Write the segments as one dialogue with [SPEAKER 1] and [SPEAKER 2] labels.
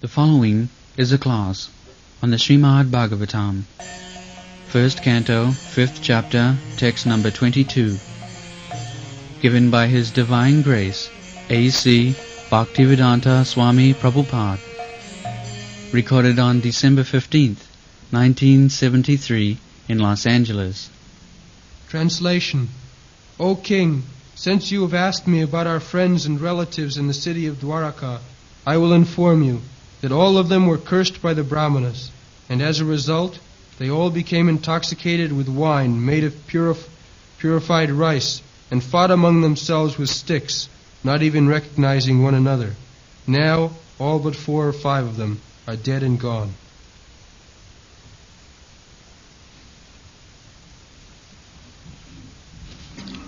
[SPEAKER 1] The following is a class on the Srimad Bhagavatam, first canto, fifth chapter, text number 22, given by His Divine Grace, A.C. Bhaktivedanta Swami Prabhupada, recorded on December 15th, 1973 in Los Angeles.
[SPEAKER 2] Translation. O King, since you have asked me about our friends and relatives in the city of Dwaraka, I will inform you that all of them were cursed by the Brahmanas, and as a result, they all became intoxicated with wine made of purified rice, and fought among themselves with sticks, not even recognizing one another. Now, all but 4 or 5 of them are dead and gone.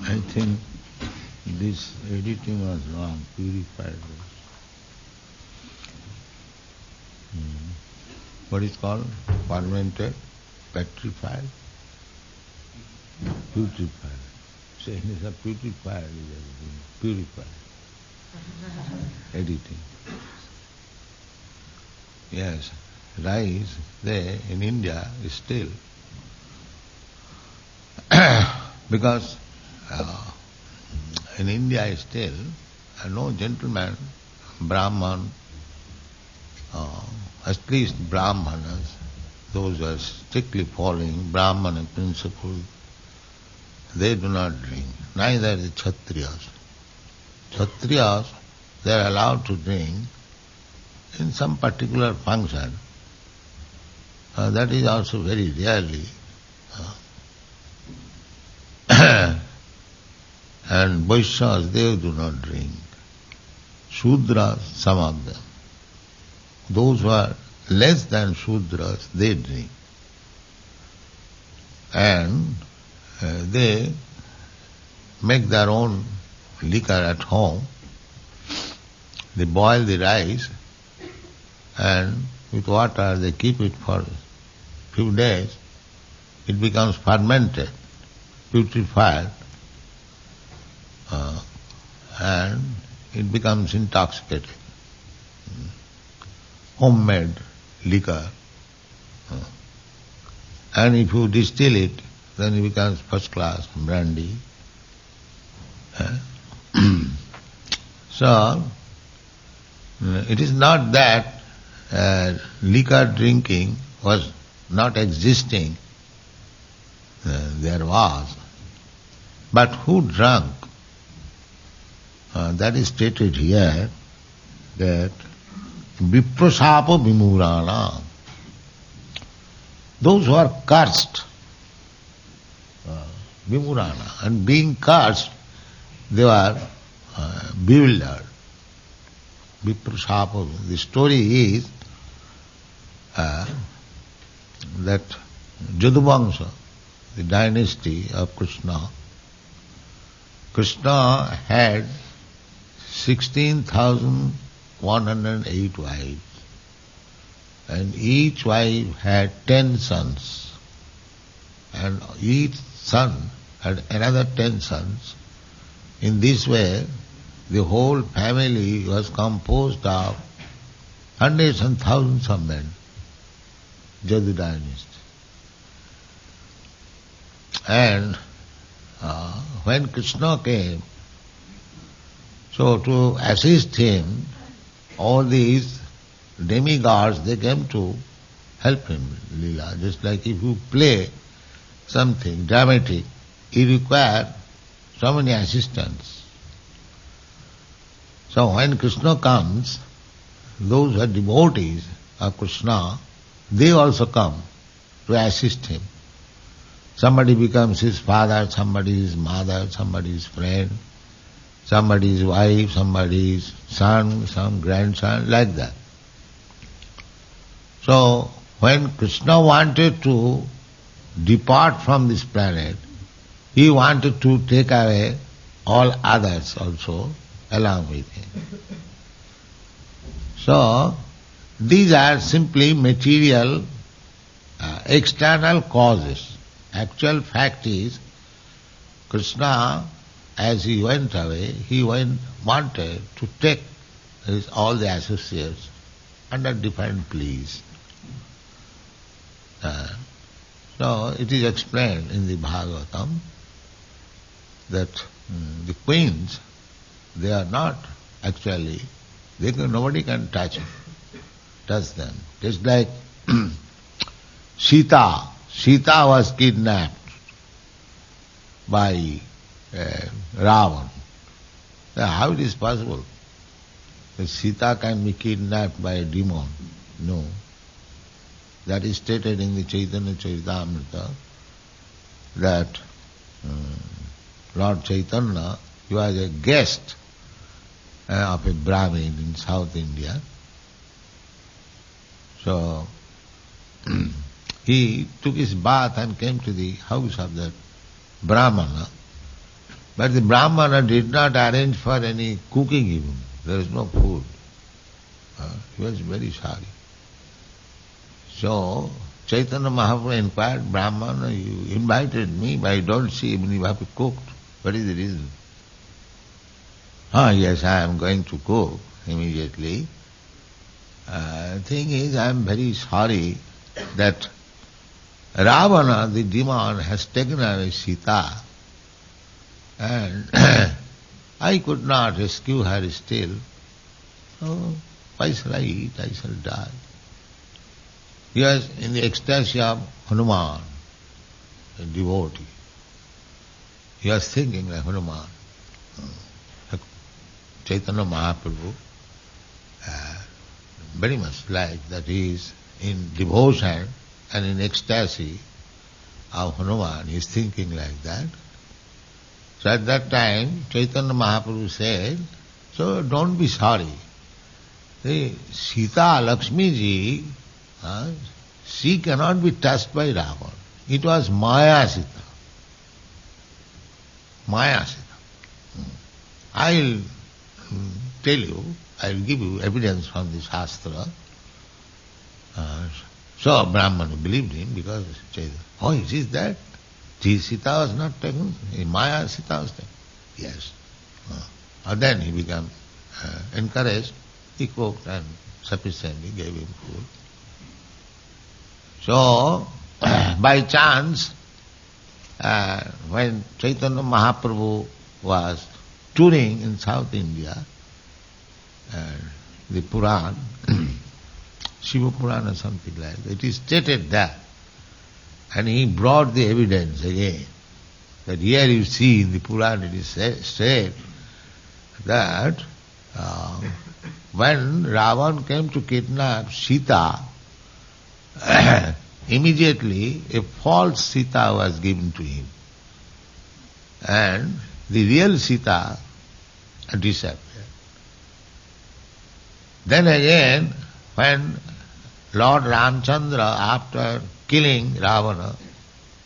[SPEAKER 3] I think this editing was wrong, purified. What is called? Fermented, petrified, putrefied. Saying it's a putrefied, purified. Editing. Yes, rice there in India is still because in India is still no gentleman, Brahman, at least Brahmanas, those who are strictly following Brahmana principle, they do not drink. Neither the Kshatriyas. Kshatriyas, they are allowed to drink in some particular function. That is also very rarely. And Vaishyas, they do not drink. Shudras, some of them. Those who are less than Shudras, they drink. And they make their own liquor at home. They boil the rice and with water they keep it for a few days. It becomes fermented, putrefied, and it becomes intoxicating. Homemade liquor. And if you distill it, then it becomes first class brandy. So, it is not that liquor drinking was not existing. There was. But who drank? That is stated here that Viprasapa Vimurana. Those who are cursed, Vimurana, and being cursed, they were bewildered. Viprasapa. The story is that Jaduvamsa, the dynasty of Krishna, Krishna had 16,108 wives, and each wife had 10 sons, and each son had another 10 sons. In this way, the whole family was composed of hundreds and thousands of men, Jadu dynasty. And when Krishna came, so to assist him, all these demigods, they came to help him, Leela. Just like if you play something dramatic, you require so many assistants. So when Krishna comes, those who are devotees of Krishna, they also come to assist him. Somebody becomes his father, somebody his mother, somebody his friend, somebody his wife, somebody his son, some grandson, like that. So when Krishna wanted to depart from this planet, he wanted to take away all others also along with him. So these are simply material, external causes. Actual fact is, Krishna, as he went away, wanted to take all the associates under different pleas. So it is explained in the Bhagavatam that the queens, they are not actually, nobody can touch them. Just like Sita was kidnapped by Ravan. Now, how it is possible that Sita can be kidnapped by a demon? No. That is stated in the Chaitanya Charitamrita that Lord Chaitanya, he was a guest of a Brahmin in South India. So he took his bath and came to the house of that Brahmana. But the Brahmana did not arrange for any cooking even. There is no food. He was very sorry. So Chaitanya Mahaprabhu inquired, Brahmana, you invited me, but I don't see even you have cooked. What is the reason? Yes, I am going to cook immediately. Thing is, I am very sorry that Ravana, the demon, has taken away Sita, and I could not rescue her still. So, why shall I eat? I shall die. He was in the ecstasy of Hanuman, a devotee. He was thinking like Hanuman. Chaitanya Mahaprabhu, very much like that he is in devotion and in ecstasy of Hanuman. He is thinking like that. So at that time, Chaitanya Mahaprabhu said, so don't be sorry. See, Sita Lakshmi ji, she cannot be touched by Ravan. It was Maya Sita. Maya Sita. I'll tell you, I'll give you evidence from the Shastra. So Brahmana believed him because, it is that? Sita was not taken, Maya Sita was taken. Yes. And then he became encouraged. He cooked and sufficiently gave him food. So, by chance, when Chaitanya Mahaprabhu was touring in South India, the Puran, Shiva Puran or something like that, it is stated that. And he brought the evidence again. That here you see in the Puran it is said that when Ravan came to kidnap Sita, immediately a false Sita was given to him. And the real Sita disappeared. Then again, when Lord Ramchandra, after killing Ravana,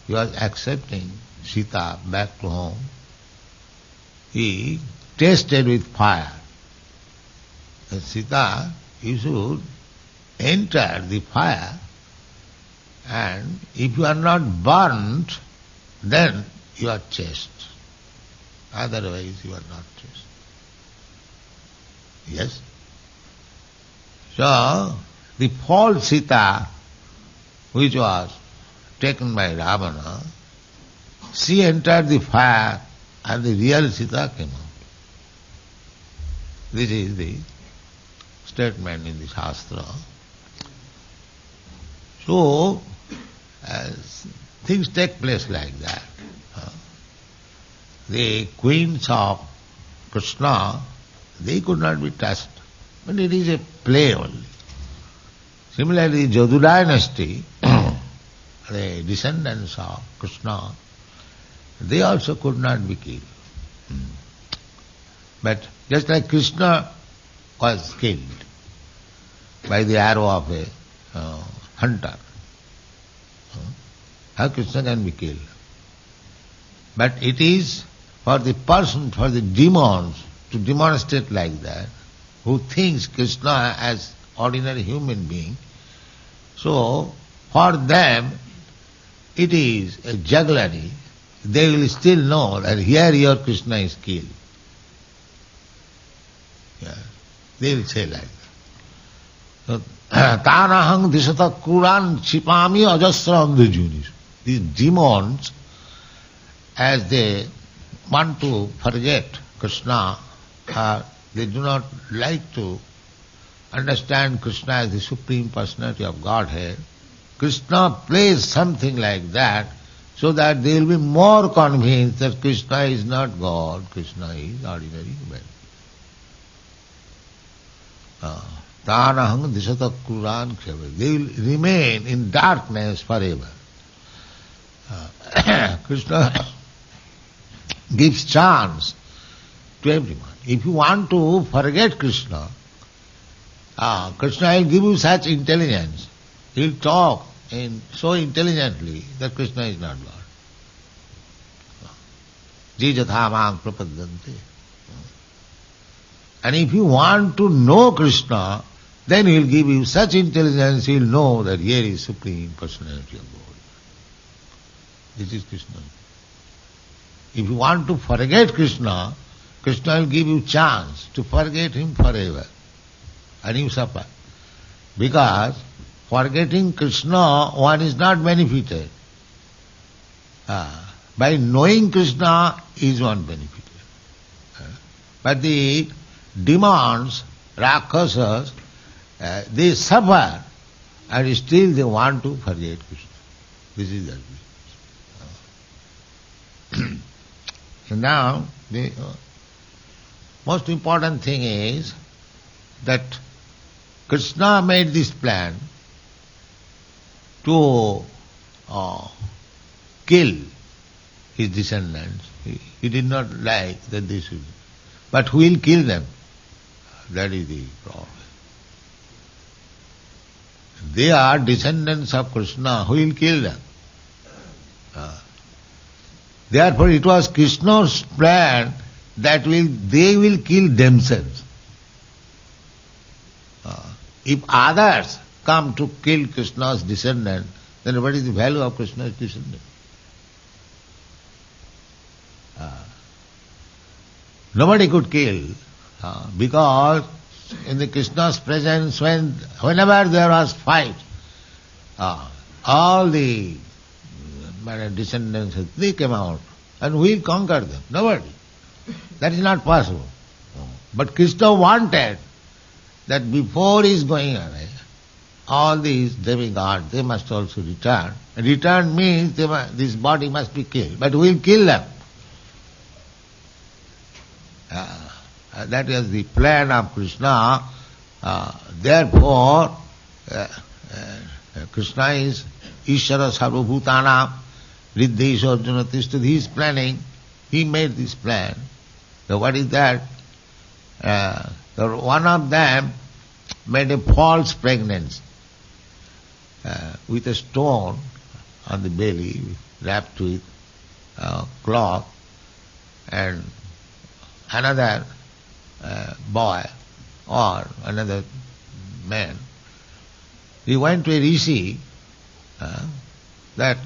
[SPEAKER 3] he was accepting Sita back to home, he tasted with fire. And Sita, you should enter the fire, and if you are not burnt, then you are chaste. Otherwise you are not chaste. Yes? So, the false Sita, which was taken by Ravana, she entered the fire and the real Sita came out. This is the statement in the Shastra. So, things take place like that. The queens of Krishna, they could not be touched, but it is a play only. Similarly, Jadu dynasty, the descendants of Krishna, they also could not be killed. But just like Krishna was killed by the arrow of a hunter, how Krishna can be killed? But it is for the person, for the demons to demonstrate like that, who thinks Krishna as ordinary human being. So, for them, it is a jugglery. They will still know that here your Krishna is killed. Yeah. They will say like that. So, Tanahang disata kuran chipami ajasra andhujunis. These demons, as they want to forget Krishna, they do not like to understand Krishna as the Supreme Personality of Godhead. Krishna plays something like that so that they will be more convinced that Krishna is not God, Krishna is ordinary human. Tanahang disata kuran khyava. They will remain in darkness forever. Krishna gives chance to everyone. If you want to forget Krishna, Krishna will give you such intelligence. He will talk so intelligently that Krishna is not God. Jijathamang prapadante. And if you want to know Krishna, then he will give you such intelligence, he will know that here is Supreme Personality of God. This is Krishna. If you want to forget Krishna, Krishna will give you chance to forget him forever. And you suffer. Because forgetting Krishna, one is not benefited. By knowing Krishna is one benefited. But the demons, Rakshasas, they suffer and still they want to forget Krishna. This is the So now, the most important thing is that Krishna made this plan to kill his descendants. He did not like that they should. But who will kill them? That is the problem. They are descendants of Krishna. Who will kill them? Therefore it was Krishna's plan that they will kill themselves. If others come to kill Krishna's descendant, then what is the value of Krishna's descendant? Nobody could kill, because in the Krishna's presence, whenever there was fight, all the descendants, they came out, and we will conquer them. Nobody. That is not possible. But Krishna wanted that before he is going away, all these demigods, they must also return. And return means this body must be killed. But we will kill them. That is the plan of Krishna. Therefore, Krishna is Ishvara Sarvabhutanam, Riddhesha Arjuna Tishtha. He is planning. He made this plan. So what is that? One of them made a false pregnancy with a stone on the belly, wrapped with cloth, and another boy or another man, he went to a rishi that,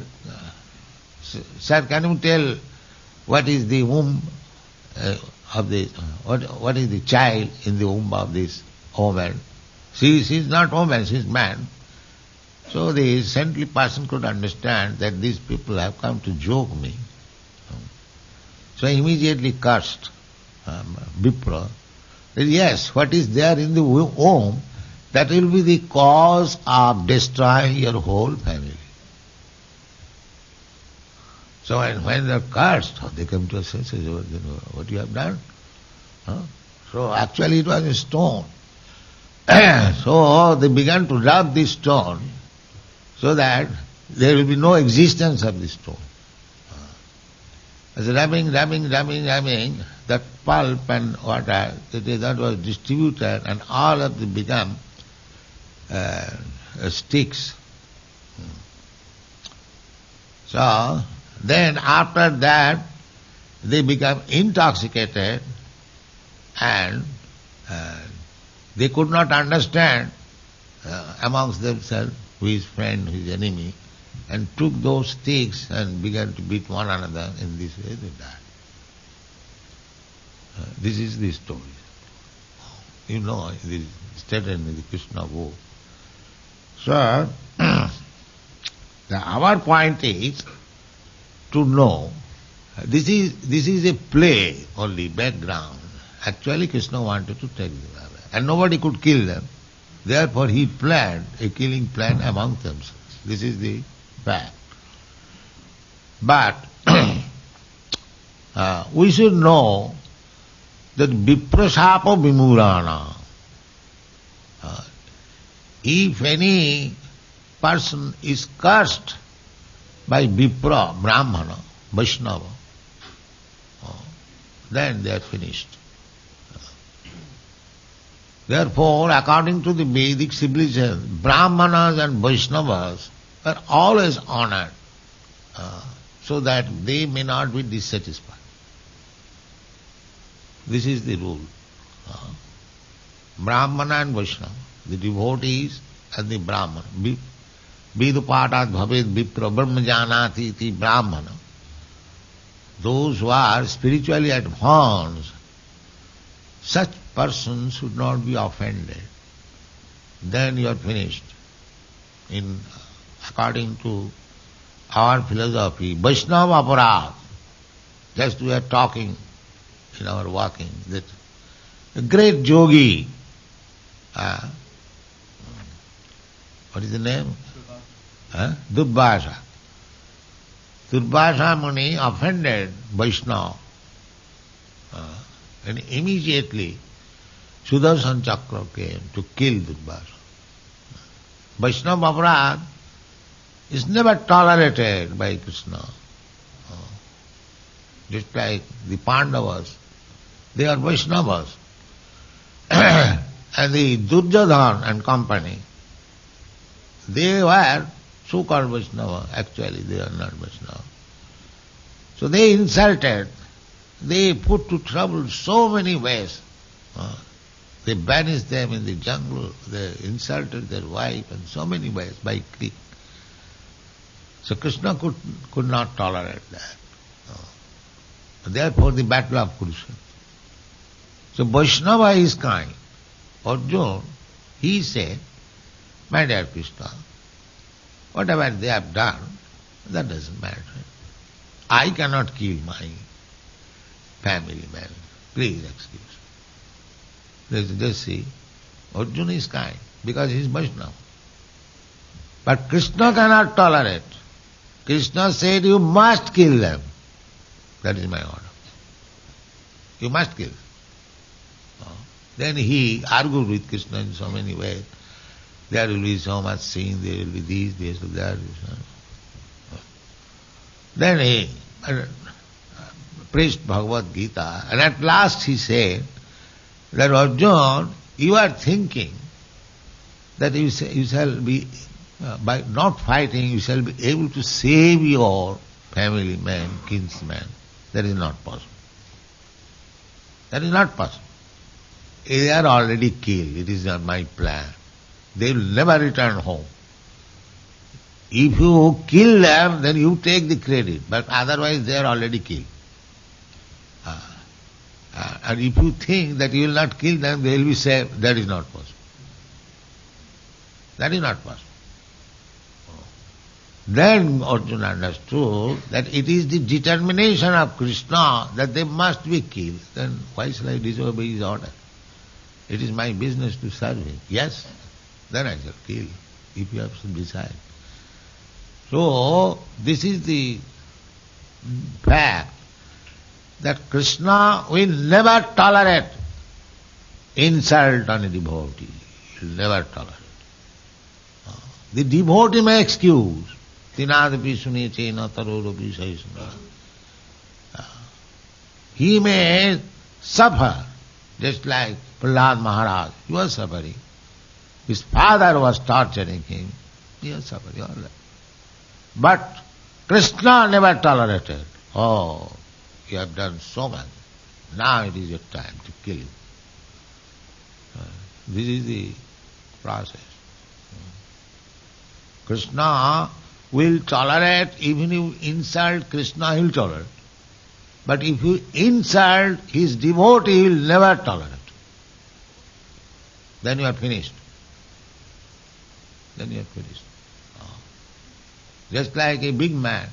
[SPEAKER 3] sir, can you tell what is the womb of this, what is the child in the womb of this woman? She is not woman, she is man. So the saintly person could understand that these people have come to joke me. So he immediately cursed Vipra. Yes, what is there in the womb, that will be the cause of destroying your whole family. So when they are cursed, they come to a sense, what you have done? So actually it was a stone. So they began to rub this stone so that there will be no existence of this stone. As rubbing, that pulp and water, that was distributed, and all of them become sticks. So then after that they become intoxicated, and they could not understand amongst themselves who is friend, who is enemy, and took those sticks and began to beat one another. In this way they died. This is the story. You know, it is stated in the Krishna book So, our point is to know, this is a play only, background. Actually Krishna wanted to take them away. And nobody could kill them. Therefore he planned a killing plan among themselves. This is the fact. But we should know that viprasapa vimurana, if any person is cursed by Vipra, Brahmana, Vaishnava, then they are finished. Therefore, according to the Vedic civilization, Brahmanas and Vaishnavas are always honored so that they may not be dissatisfied. This is the rule. Brahmana and Vaishnava, the devotees and the Brahmana. Vidupatat bhaved vipra brahma janati iti Brahmana. Those who are spiritually advanced, such persons should not be offended. Then you are finished. According to our philosophy, Vaishnava aparad, just we are talking in our walking, that a great yogi, what is the name? Durvasa. Durvasa Muni offended Vaishnava. And immediately Sudarshan Chakra came to kill Durvasa. Vaishnava aparad is never tolerated by Krishna. Just like the Pandavas, they are Vaishnavas. And the Duryodhana and company, they were so-called Vaishnava. Actually, they are not Vaishnava. So they insulted, they put to trouble so many ways. They banished them in the jungle, they insulted their wife in so many ways by clique. So Krishna could not tolerate that. Therefore the battle of Kurukshetra. So Vaishnava is kind. Arjuna, he said, my dear Krishna, whatever they have done, that doesn't matter. I cannot kill my family man. Please excuse me. Just see, Arjuna is kind because he is Vaishnava. But Krishna cannot tolerate. Krishna said, you must kill them. That is my order. You must kill them. Then he argued with Krishna in so many ways. There will be so much sin, there will be this, that. Then he preached Bhagavad Gita, and at last he said that Arjuna, you are thinking that you shall be, by not fighting, you shall be able to save your family man, kinsman. That is not possible. That is not possible. They are already killed. It is not my plan. They will never return home. If you kill them, then you take the credit, but otherwise they are already killed. And if you think that you will not kill them, they will be saved, that is not possible. That is not possible. Then Arjuna understood that it is the determination of Krishna that they must be killed. Then why shall I disobey his order? It is my business to serve him. Yes, then I shall kill, if you have to decide. So, this is the fact that Krishna will never tolerate insult on a devotee. He will never tolerate. The devotee may excuse. Tinadapi sunechena tarorapi sahisana. He may suffer, just like Prahlad Maharaj. He was suffering. His father was torturing him. He was suffering all that. But Krishna never tolerated. Oh, you have done so much. Now it is your time to kill him. This is the process. Krishna will tolerate, even if you insult Krishna, he will tolerate. But if you insult his devotee, he will never tolerate. Then you are finished. then you are finished. Just like a big man,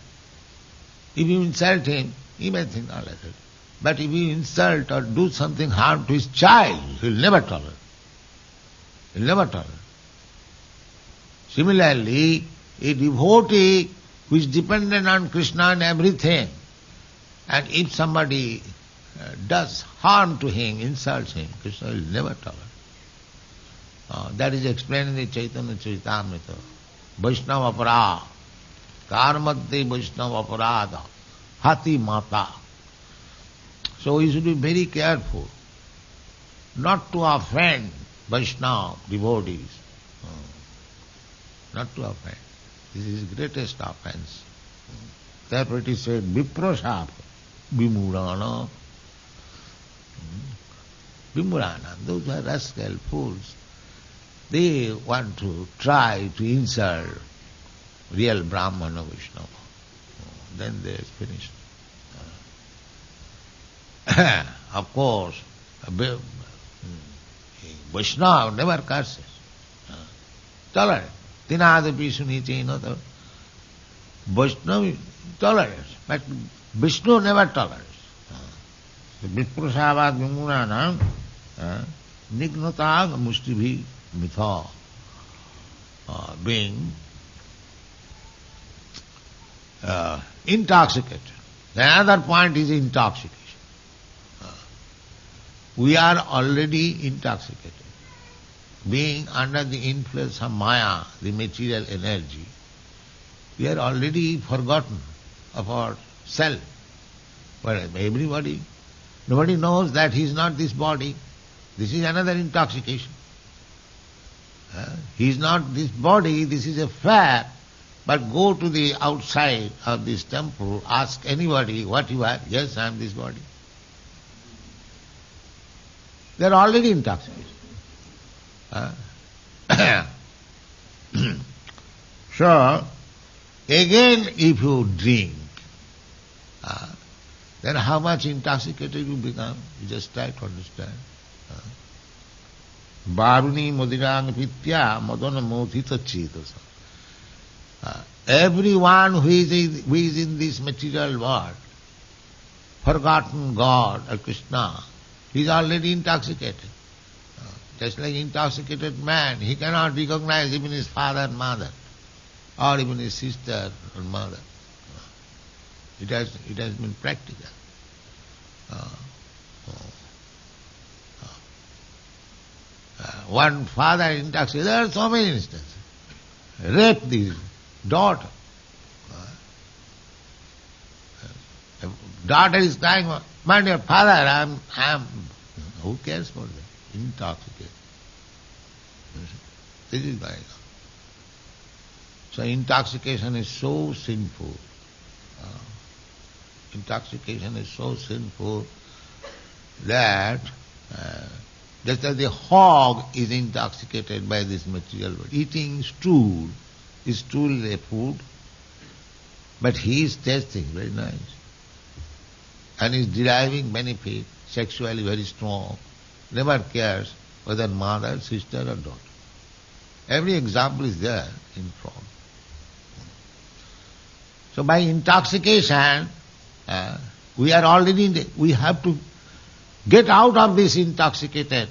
[SPEAKER 3] if you insult him, he may think, oh, let it. But if you insult or do something harm to his child, he will never tolerate. He will never tolerate. Similarly, a devotee who is dependent on Krishna and everything, and if somebody does harm to him, insults him, Krishna will never tolerate. That is explained in the Chaitanya Charitamrita. Vaishnava aparad, karmadde Vaishnava aparada, hati mata. So we should be very careful not to offend Vaishnava devotees. Not to offend. This is the greatest offense. Therefore it is said, viprasap, vimurana. Vimurana, those are rascal fools. They want to try to insult real Brahman or Vaishnava. Then they are finished. Of course, Vaishnava never curses. Tolerant. Tinadapi suniti, Vaishnava tolerates, but Vishnu never tolerates. Viprasavad vimurana nignata mushtibhi mitha, being intoxicated. The other point is intoxication. We are already intoxicated. Being under the influence of Maya, the material energy, we are already forgotten of our self. But nobody knows that he is not this body. This is another intoxication. He is not this body, this is a fact. But go to the outside of this temple, ask anybody what you are. Yes, I am this body. They are already intoxicated. So, again if you drink, then how much intoxicated you become? You just try to understand. Varuni modirang pitya madana mothita chetasa. Everyone who is in this material world, forgotten God or Krishna, he is already intoxicated. Just like intoxicated man, he cannot recognize even his father and mother, or even his sister or mother. It has been practical. One father intoxicated, there are so many instances. Rape the daughter. Daughter is crying, my dear father, I am. Who cares for that? Intoxicated. This is going on. So intoxication is so sinful. Intoxication is so sinful that just as the hog is intoxicated by this material world, eating stool is a food, but he is tasting very nice and is deriving benefit, sexually very strong, never cares whether mother, sister or daughter. Every example is there in front. So by intoxication, we have to get out of this intoxicated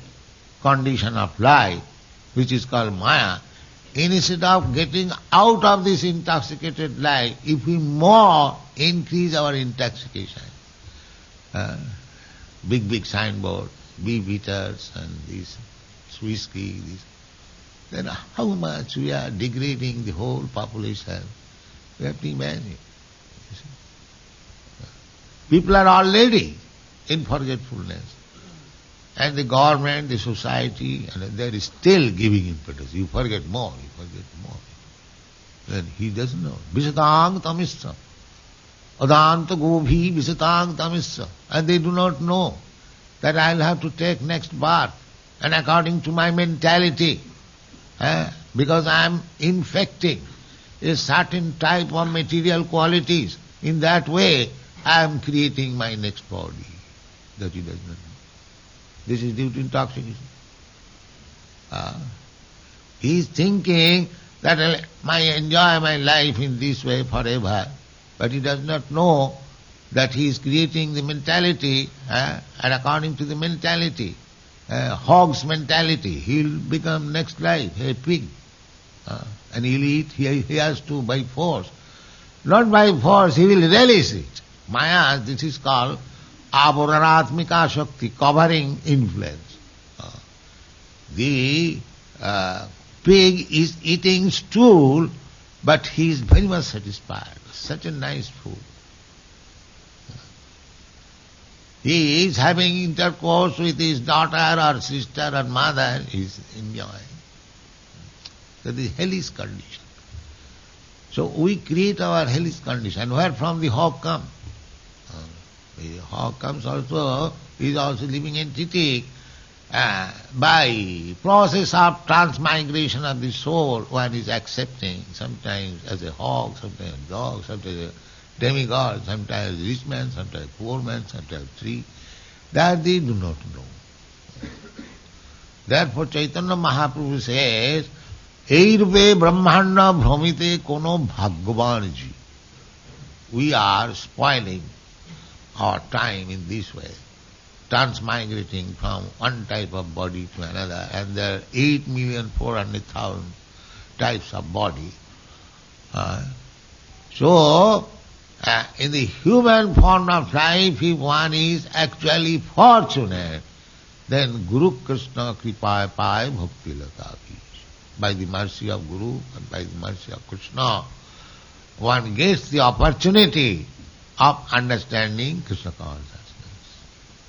[SPEAKER 3] condition of life, which is called Maya. Instead of getting out of this intoxicated life, if we more increase our intoxication, big signboard, beef eaters and this whiskey, then how much we are degrading the whole population. We have to imagine. People are already in forgetfulness. And the government, the society, and they are still giving impetus. You forget more, you forget more. Then he doesn't know. Visatang tamissa. Adanta gobhi visatang tamissa. And they do not know that I'll have to take next birth. And according to my mentality, because I am infecting a certain type of material qualities, in that way I am creating my next body. That he does not know. This is due to intoxication. He is thinking that I enjoy my life in this way forever. But he does not know that he is creating the mentality, and according to the mentality, hog's mentality, he will become next life a pig. And he will eat, he has to by force. Not by force, he will relish it. Maya, this is called avararatmika shakti, covering influence. The pig is eating stool, but he is very much satisfied. Such a nice food. He is having intercourse with his daughter or sister or mother, he is enjoying. So this is hellish condition. So we create our hellish condition. Where from the hog come? The hog comes also, is also living entity. By process of transmigration of the soul, one is accepting, sometimes as a hog, sometimes a dog, sometimes a demigod, sometimes a rich man, sometimes a poor man, sometimes a tree. That they do not know. Therefore Chaitanya Mahaprabhu says, Ei rupe brahmanda bhramite kono bhagwanji. We are spoiling our time in this way, transmigrating from one type of body to another, and there are 8,400,000 types of body. So, in the human form of life, if one is actually fortunate, then Guru Krishna Kripa Pai Bhakti Lata. By the mercy of Guru and by the mercy of Krishna, one gets the opportunity of understanding Krishna consciousness.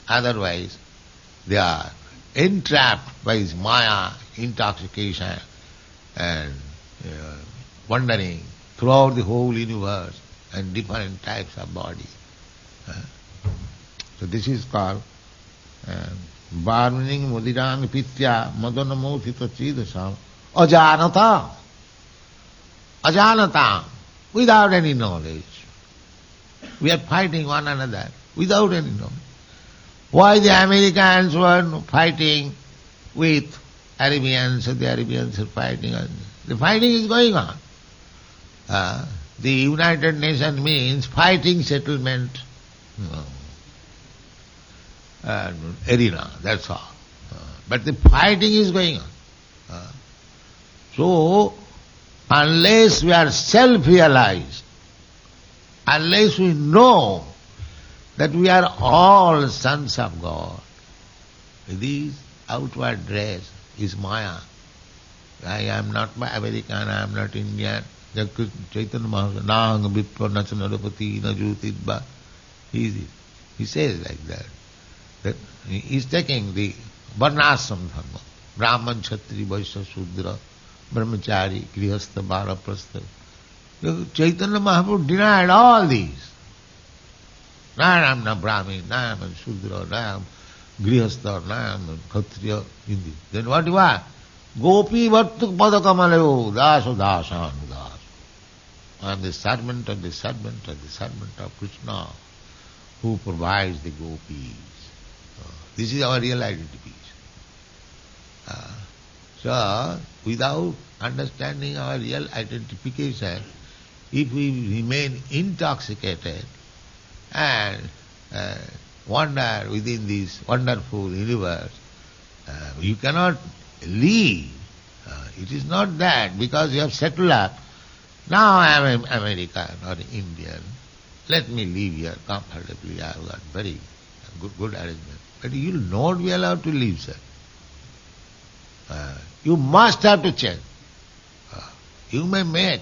[SPEAKER 3] Otherwise, they are entrapped by his maya, intoxication, and wandering throughout the whole universe and different types of body. So this is called Varmaning Mudirang Pitya Madanamotita Chidasam Ajanata. Ajanata, without any knowledge. We are fighting one another without any knowledge. Why the Americans were fighting with Arabians, and the Arabians are fighting? The fighting is going on. The United Nations means fighting settlement arena, that's all. But the fighting is going on. So, unless we are self-realized, unless we know that we are all sons of God, this outward dress is Maya. I am not American, I am not Indian. Chaitanya Mahaprabhu, Nang Vipra Nachanarapati Najutidba. He says like that. That he is taking the Varnashram Dharma. Brahman, Kshatri, Vaishya, Shudra, Brahmachari, Grihastha, Vanaprastha. Chaitanya Mahaprabhu denied all these. No, I am not Brahmin, no, I am a Shudra, no, I am Grihastha, no, I am a Kshatriya. Then what you are? Gopi Vattuk Padakamaleo, Daso Dasanudas. I am the servant of the servant of the servant of Krishna who provides the gopis. This is our real identity. So, without understanding our real identification, if we remain intoxicated and wander within this wonderful universe, you cannot leave. It is not that because you have settled up. Now I am an American or Indian. Let me live here comfortably. I have got very good arrangement. But you will not be allowed to leave, sir. You must have to change. You may make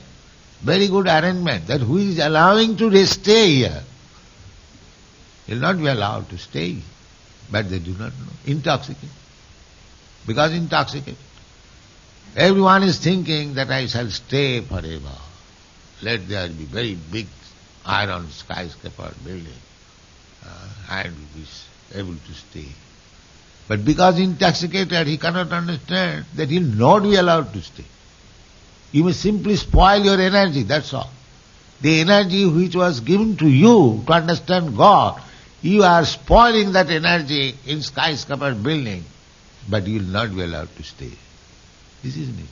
[SPEAKER 3] very good arrangement that who is allowing to stay here will not be allowed to stay. But they do not know. Intoxicated. Because intoxicated. Everyone is thinking that I shall stay forever. Let there be very big iron skyscraper building. I will be able to stay. But because intoxicated, he cannot understand that he will not be allowed to stay. You may simply spoil your energy, that's all. The energy which was given to you to understand God, you are spoiling that energy in skyscraper building, but you will not be allowed to stay. This is nature.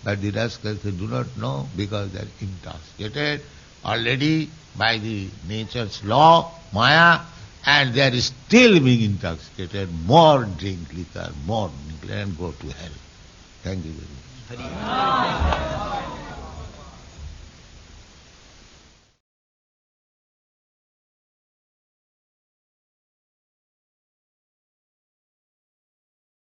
[SPEAKER 3] But the rascals, they do not know because they are intoxicated already by the nature's law, Maya, and they are still being intoxicated. More drink liquor, and go to hell. Thank you very much.